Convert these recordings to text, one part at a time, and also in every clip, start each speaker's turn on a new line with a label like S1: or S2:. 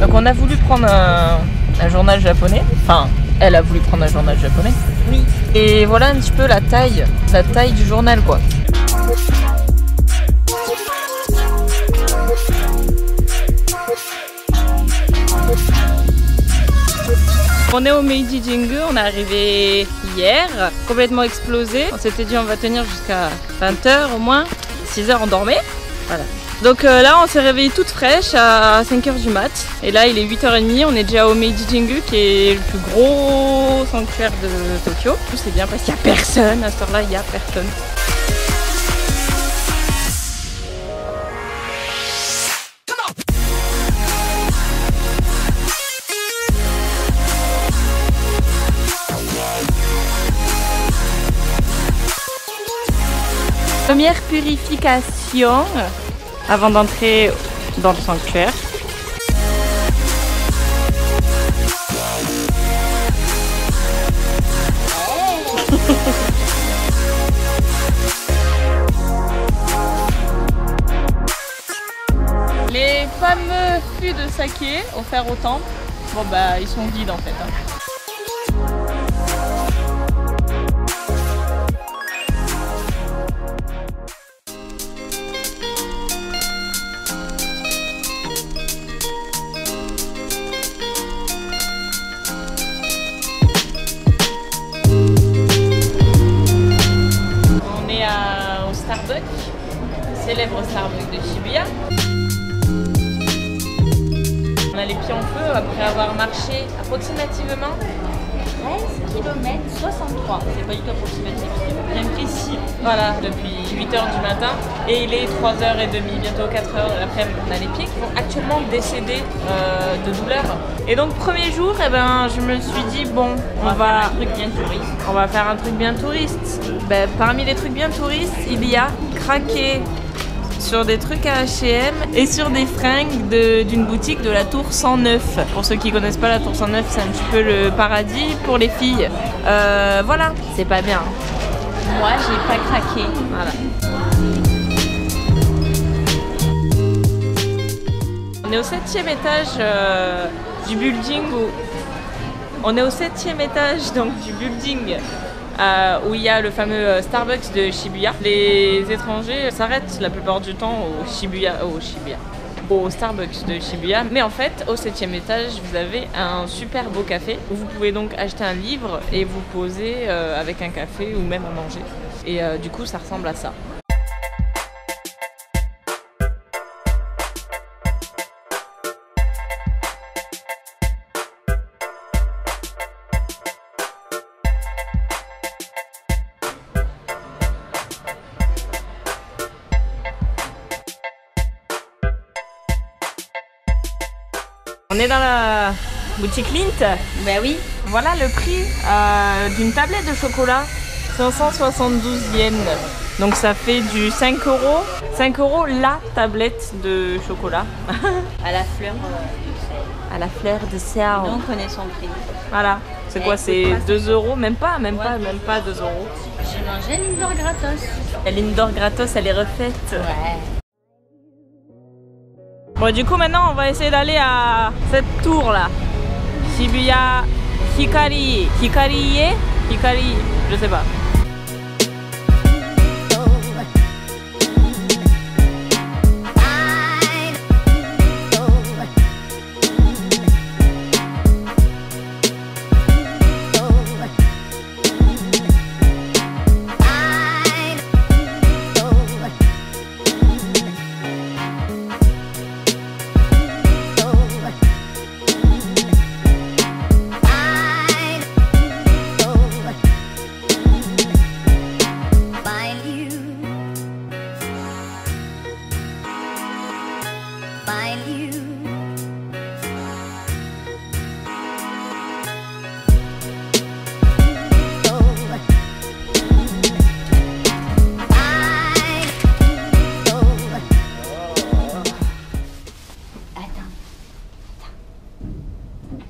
S1: Donc on a voulu prendre un journal japonais. Enfin, elle a voulu prendre un journal japonais.
S2: Oui.
S1: Et voilà un petit peu la taille du journal quoi. On est au Meiji Jingu, on est arrivé hier, complètement explosé. On s'était dit on va tenir jusqu'à 20 h au moins, 6 h on dormait. Voilà. Donc là on s'est réveillé toute fraîche à 5 h du mat. Et là il est 8 h 30, on est déjà au Meiji Jingu qui est le plus gros sanctuaire de Tokyo. C'est bien parce qu'il n'y a personne, à cette heure-là il n'y a personne. Première purification avant d'entrer dans le sanctuaire. Les fameux fûts de saké offerts au temple, bon bah ils sont vides en fait. Célèbre Starbucks de Shibuya. On a les pieds en feu après avoir marché approximativement 13 km 63. C'est pas du tout approximatif, c'est bien précis. Voilà, depuis 8 h du matin et il est 3h30, bientôt 4 h de l'après-midi. On a les pieds qui vont actuellement décéder de douleur. Et donc premier jour, eh ben, je me suis dit bon, on va faire un truc bien touriste. Ben, parmi les trucs bien touristes, il y a craquer sur des trucs à H&M et sur des fringues d'une boutique de la Tour 109. Pour ceux qui connaissent pas la Tour 109, c'est un petit peu le paradis pour les filles. Voilà, c'est pas bien.
S2: Moi, j'ai pas craqué.
S1: Voilà. On est au 7e étage du building du building où il y a le fameux Starbucks de Shibuya. Les étrangers s'arrêtent la plupart du temps au Starbucks de Shibuya. Mais en fait, au 7e étage, vous avez un super beau café où vous pouvez donc acheter un livre et vous poser avec un café ou même à manger. Et du coup, ça ressemble à ça. On est dans la boutique Lindt.
S2: Ben oui.
S1: Voilà le prix d'une tablette de chocolat, 572 yens. Donc ça fait du 5 €. 5 € la tablette de chocolat.
S2: À la fleur de sel.
S1: À la fleur de sel.
S2: Donc on connaît son prix.
S1: Voilà. C'est quoi? C'est 2 €? Même pas 2 €.
S2: J'ai mangé l'Indoor gratos.
S1: La Lindor gratos, elle est refaite.
S2: Ouais.
S1: Bon, du coup maintenant on va essayer d'aller à cette tour là, Shibuya Hikari, je sais pas.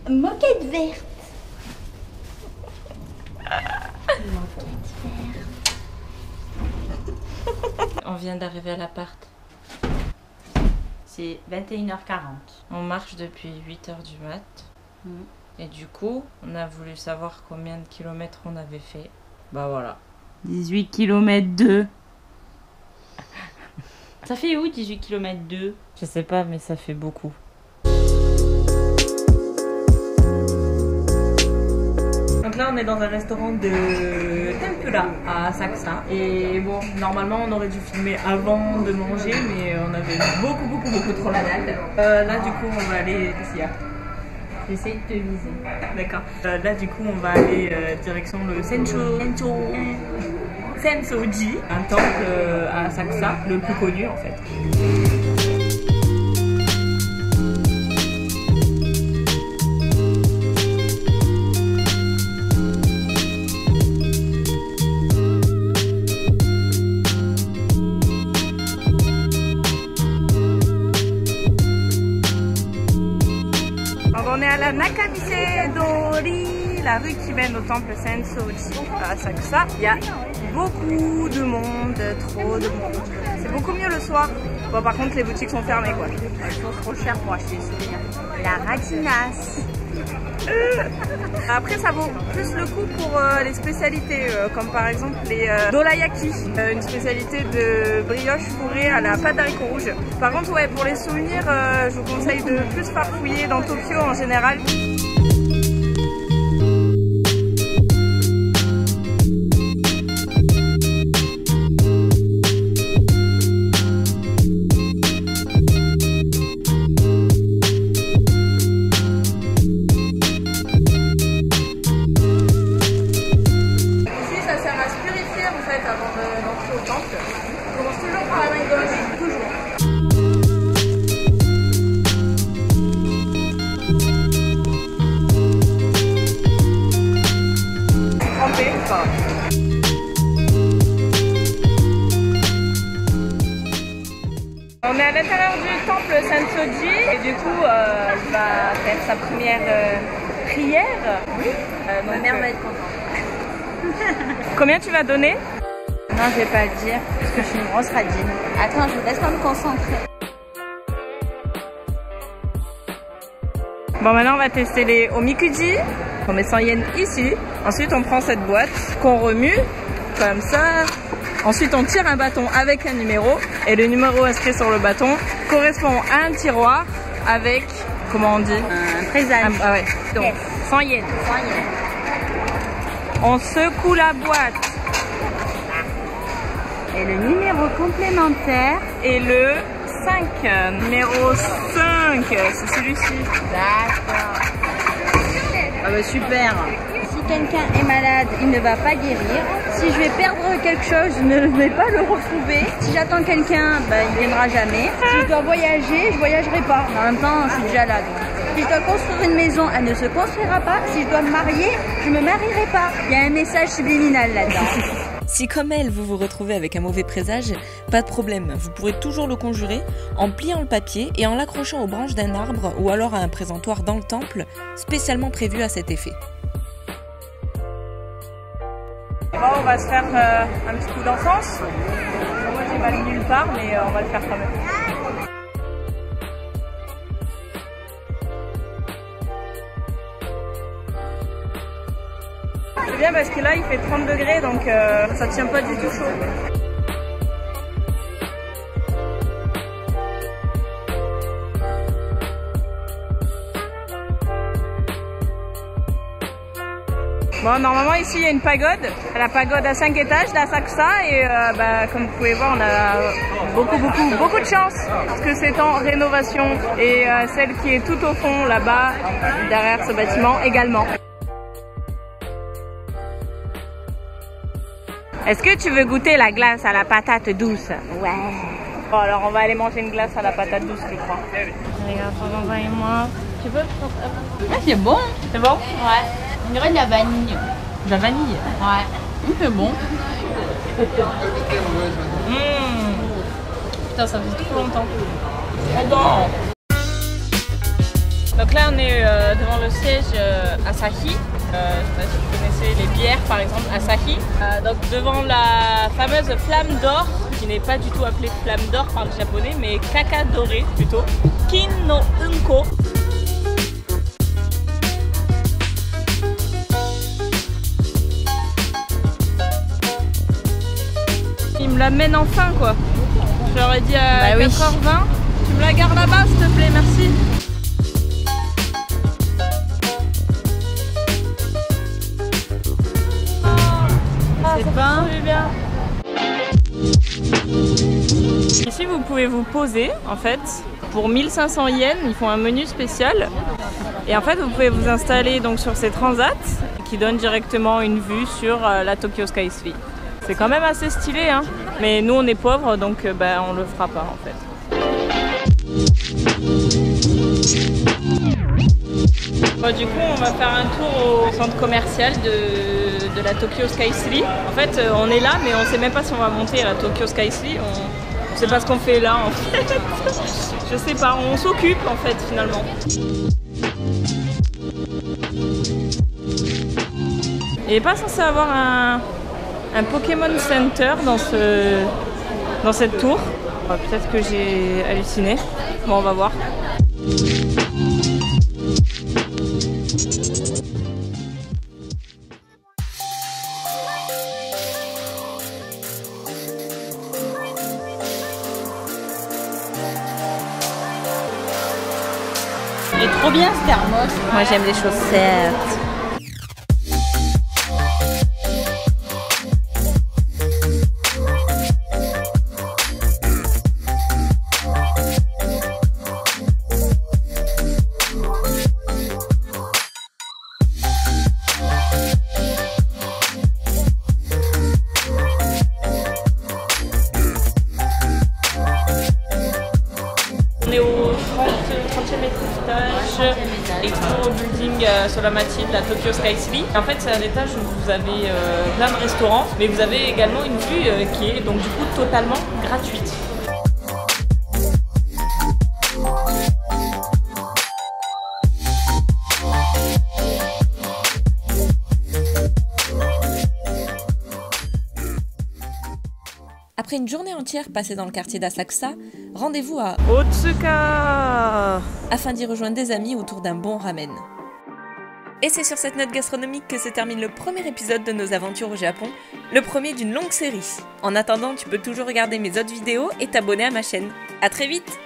S2: Moquette verte.
S1: On vient d'arriver à l'appart.
S2: C'est 21h40.
S1: On marche depuis 8h du mat. Et du coup, on a voulu savoir combien de kilomètres on avait fait. Bah voilà.
S2: 18 km 2. Ça fait où 18 km 2?
S1: Je sais pas, mais ça fait beaucoup. Donc là, on est dans un restaurant de tempura à Saksa. Et bon, normalement, on aurait dû filmer avant de manger, mais on avait beaucoup trop la dalle. Là, du coup, on va aller... Qu'est-ce qu'il y a?
S2: J'essaie de te viser.
S1: D'accord. Là, du coup, on va aller direction le Sensoji, un temple à Saksa, le plus connu en fait. On est à la Nakamise-dori, la rue qui mène au temple Sensoji à Saksa. Il y a beaucoup de monde, trop de monde. C'est beaucoup mieux le soir. Bon, par contre, les boutiques sont fermées quoi.
S2: Elles sont trop chères pour acheter des souvenirs. La ratinas.
S1: Après, ça vaut plus le coup pour les spécialités, comme par exemple les dolayaki, une spécialité de brioche fourrée à la pâte d'haricots rouges. Par contre, ouais, pour les souvenirs, je vous conseille de plus farfouiller dans Tokyo en général. On est à l'intérieur du temple Sensoji et du coup il va faire sa première prière.
S2: Oui, ma mère va être contente.
S1: Combien tu vas donner?
S2: Non, je vais pas le dire parce que je suis une grosse radine. Attends, je vous laisse pas me concentrer.
S1: Bon, maintenant on va tester les omikuji. On met 100 yens ici. Ensuite on prend cette boîte qu'on remue comme ça. Ensuite on tire un bâton avec un numéro et le numéro inscrit sur le bâton correspond à un tiroir avec, comment on dit?
S2: Un présage.
S1: Ah ouais. Donc yes. 100 yens.
S2: 100 yens.
S1: On secoue la boîte.
S2: Et le numéro complémentaire
S1: et le 5. Numéro 5, c'est celui-ci.
S2: D'accord. Ah bah super. Si quelqu'un est malade, il ne va pas guérir. Si je vais perdre quelque chose, je ne vais pas le retrouver. Si j'attends quelqu'un, bah, il ne viendra jamais. Si je dois voyager, je voyagerai pas. En même temps, je suis déjà là. Donc. Si je dois construire une maison, elle ne se construira pas. Si je dois me marier, je ne me marierai pas. Il y a un message subliminal là-dedans.
S3: Si comme elle, vous vous retrouvez avec un mauvais présage, pas de problème, vous pourrez toujours le conjurer en pliant le papier et en l'accrochant aux branches d'un arbre ou alors à un présentoir dans le temple, spécialement prévu à cet effet.
S1: Bon, on va se faire un petit coup d'enfance. Moi j'ai mal nulle part, mais on va le faire quand même. C'est bien parce que là il fait 30 degrés donc ça tient pas du tout chaud. Bon, normalement ici il y a une pagode, la pagode à 5 étages d'Asakusa et comme vous pouvez voir on a beaucoup de chance parce que c'est en rénovation et celle qui est tout au fond là-bas derrière ce bâtiment également. Est-ce que tu veux goûter la glace à la patate douce?
S2: Ouais.
S1: Bon alors on va aller manger une glace à la patate douce je crois.
S2: Regarde, Valentin et moi. Tu peux? Ah, c'est bon.
S1: C'est bon?
S2: Ouais. On dirait de la vanille.
S1: De la vanille?
S2: Ouais. C'est bon. Mmh.
S1: Putain, ça fait trop longtemps. Oh bon. Donc là on est devant le siège Asahi. Je sais pas si vous connaissez les bières par exemple, Asahi. Donc devant la fameuse flamme d'or, qui n'est pas du tout appelée flamme d'or par les japonais, mais kaka doré plutôt. Kin no unko. Il me l'amène enfin quoi. Je leur ai dit à 4h20. Tu me la gardes là-bas s'il te plaît, merci. C'est pas bien. Ici vous pouvez vous poser en fait. Pour 1500 yens, ils font un menu spécial. Et en fait vous pouvez vous installer donc sur ces transats qui donnent directement une vue sur la Tokyo Sky Tree. C'est quand même assez stylé hein. Mais nous on est pauvres donc on le fera pas en fait. Bon, du coup on va faire un tour au centre commercial de la Tokyo Sky Tree. En fait on est là mais on sait même pas si on va monter à la Tokyo Sky Tree. On sait pas ce qu'on fait là en fait. Je sais pas, on s'occupe en fait finalement. Il n'est pas censé avoir un Pokémon Center dans cette tour. Peut-être que j'ai halluciné. Bon, on va voir.
S2: Il est trop bien ce thermos.
S1: Moi j'aime les chaussettes. On est au 30e étage, Expo Building Solamati de la Tokyo Sky Tree. En fait, c'est un étage où vous avez plein de restaurants, mais vous avez également une vue qui est donc du coup totalement gratuite.
S3: Après une journée entière passée dans le quartier d'Asakusa, rendez-vous à
S1: Otsuka
S3: afin d'y rejoindre des amis autour d'un bon ramen. Et c'est sur cette note gastronomique que se termine le premier épisode de nos aventures au Japon, le premier d'une longue série. En attendant, tu peux toujours regarder mes autres vidéos et t'abonner à ma chaîne. À très vite!